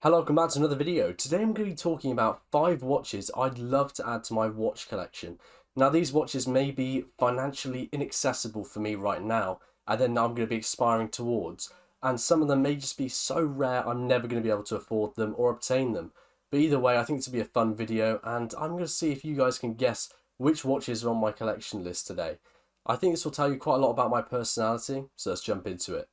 Hello, welcome back to another video. Today I'm going to be talking about 5 watches I'd love to add to my watch collection. Now these watches may be financially inaccessible for me right now, and then I'm going to be aspiring towards. And some of them may just be so rare I'm never going to be able to afford them or obtain them. But either way, I think this will be a fun video, and I'm going to see if you guys can guess which watches are on my collection list today. I think this will tell you quite a lot about my personality, so let's jump into it.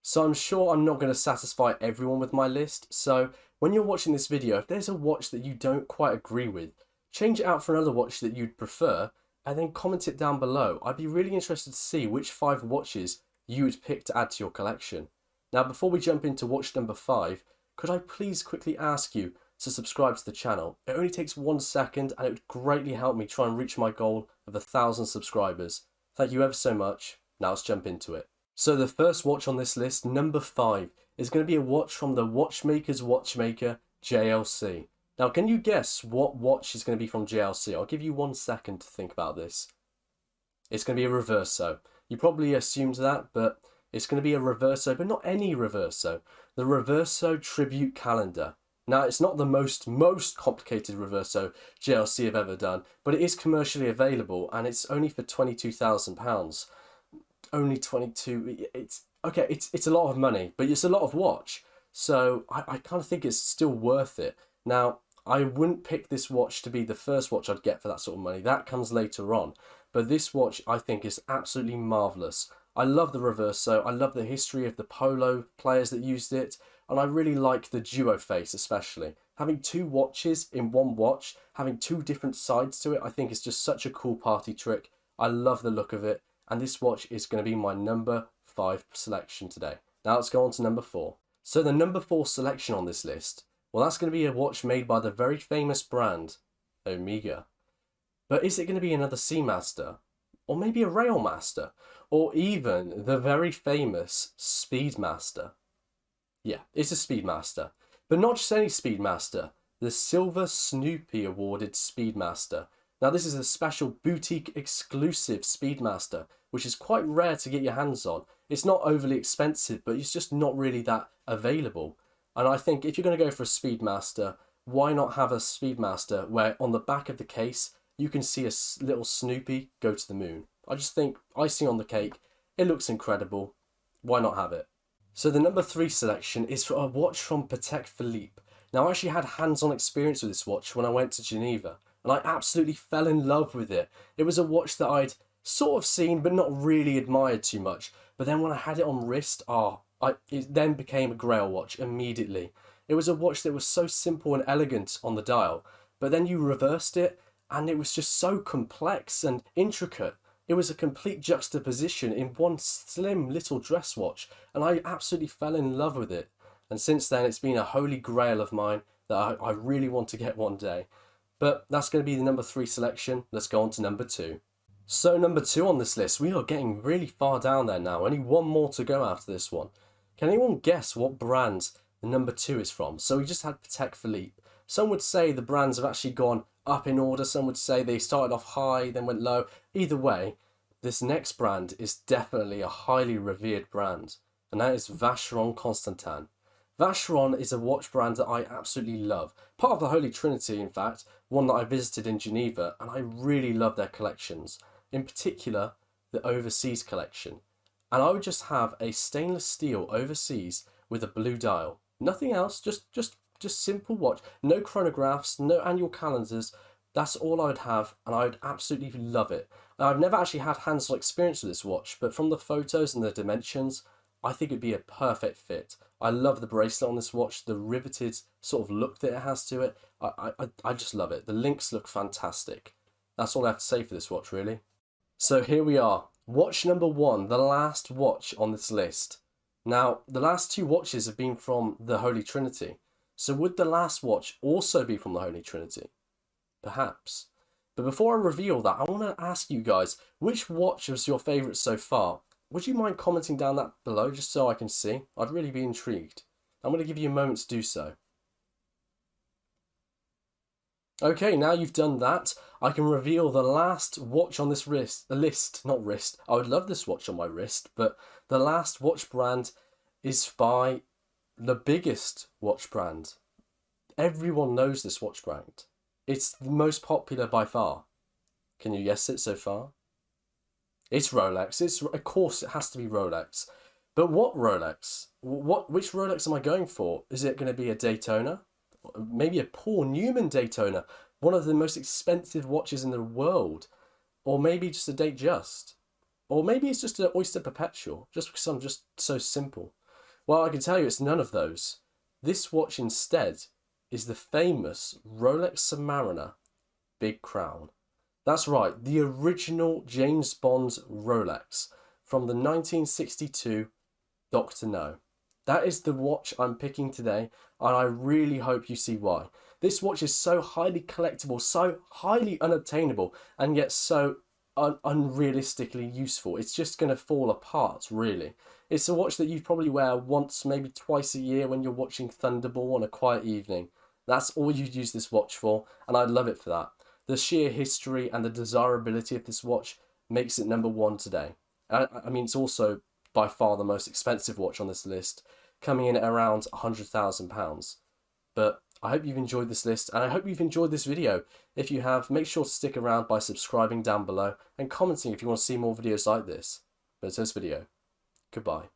So I'm sure I'm not going to satisfy everyone with my list, so when you're watching this video, if there's a watch that you don't quite agree with, change it out for another watch that you'd prefer, and then comment it down below. I'd be really interested to see which 5 watches you would pick to add to your collection. Now before we jump into watch number 5, could I please quickly ask you to subscribe to the channel? It only takes 1 second and it would greatly help me try and reach my goal of 1,000 subscribers. Thank you ever so much. Now let's jump into it. So the first watch on this list, number 5, is going to be a watch from the watchmaker's watchmaker, JLC. Now can you guess what watch is going to be from JLC? I'll give you 1 second to think about this. It's going to be a Reverso. You probably assumed that, but it's going to be a Reverso, but not any Reverso. The Reverso Tribute Calendar. Now it's not the most complicated Reverso JLC have ever done, but it is commercially available and it's only for £22,000. Only 22. It's okay, it's a lot of money, but it's a lot of watch, so I kind of think it's still worth it. Now I wouldn't pick this watch to be the first watch I'd get for that sort of money. That comes later on, but this watch I think is absolutely marvelous. I love the Reverso. I love the history of the polo players that used it, and I really like the duo face, especially having 2 watches in one watch, having 2 different sides to it. I think is just such a cool party trick. I love the look of it. And this watch is going to be my number 5 selection today. Now let's go on to number 4. So the number 4 selection on this list, well, that's going to be a watch made by the very famous brand, Omega. But is it going to be another Seamaster? Or maybe a Railmaster? Or even the very famous Speedmaster? Yeah, it's a Speedmaster. But not just any Speedmaster, the Silver Snoopy awarded Speedmaster. Now this is a special boutique exclusive Speedmaster, which is quite rare to get your hands on. It's not overly expensive, but it's just not really that available. And I think if you're going to go for a Speedmaster, why not have a Speedmaster where on the back of the case, you can see a little Snoopy go to the moon. I just think icing on the cake, it looks incredible. Why not have it? So the number 3 selection is for a watch from Patek Philippe. Now I actually had hands-on experience with this watch when I went to Geneva, and I absolutely fell in love with it. It was a watch that I'd sort of seen but not really admired too much. But then when I had it on wrist, it then became a Grail watch immediately. It was a watch that was so simple and elegant on the dial, but then you reversed it and it was just so complex and intricate. It was a complete juxtaposition in one slim little dress watch, and I absolutely fell in love with it. And since then it's been a holy grail of mine that I really want to get one day. But that's going to be the number 3 selection. Let's go on to number 2. So number 2 on this list, we are getting really far down there now. Only one more to go after this one. Can anyone guess what brand the number 2 is from? So we just had Patek Philippe. Some would say the brands have actually gone up in order. Some would say they started off high, then went low. Either way, this next brand is definitely a highly revered brand. And that is Vacheron Constantin. Vacheron is a watch brand that I absolutely love. Part of the Holy Trinity, in fact, one that I visited in Geneva, and I really love their collections. In particular, the overseas collection. And I would just have a stainless steel overseas with a blue dial. Nothing else, just simple watch. No chronographs, no annual calendars. That's all I would have, and I would absolutely love it. Now, I've never actually had hands-on experience with this watch, but from the photos and the dimensions, I think it'd be a perfect fit. I love the bracelet on this watch, the riveted sort of look that it has to it. I just love it. The links look fantastic. That's all I have to say for this watch, really. So here we are. Watch number 1, the last watch on this list. Now, the last 2 watches have been from the Holy Trinity. So would the last watch also be from the Holy Trinity? Perhaps. But before I reveal that, I want to ask you guys, which watch was your favourite so far? Would you mind commenting down that below just so I can see? I'd really be intrigued. I'm going to give you a moment to do so. Okay, now you've done that, I can reveal the last watch on this list, not wrist. I would love this watch on my wrist, but the last watch brand is by the biggest watch brand. Everyone knows this watch brand. It's the most popular by far. Can you guess it so far? It's Rolex. Of course it has to be Rolex. But what Rolex? Which Rolex am I going for? Is it going to be a Daytona? Maybe a Paul Newman Daytona, one of the most expensive watches in the world, or maybe just a Datejust, or maybe it's just an Oyster Perpetual, just because I'm just so simple. Well, I can tell you it's none of those. This watch instead is the famous Rolex Submariner Big Crown. That's right, the original James Bond Rolex from the 1962 Dr. No. That is the watch I'm picking today, and I really hope you see why. This watch is so highly collectible, so highly unobtainable, and yet so unrealistically useful. It's just going to fall apart, really. It's a watch that you probably wear once, maybe twice a year when you're watching Thunderball on a quiet evening. That's all you'd use this watch for, and I'd love it for that. The sheer history and the desirability of this watch makes it number one today. I mean, it's also by far the most expensive watch on this list, coming in at around £100,000. But I hope you've enjoyed this list, and I hope you've enjoyed this video. If you have, make sure to stick around by subscribing down below and commenting if you want to see more videos like this. But it's this video. Goodbye.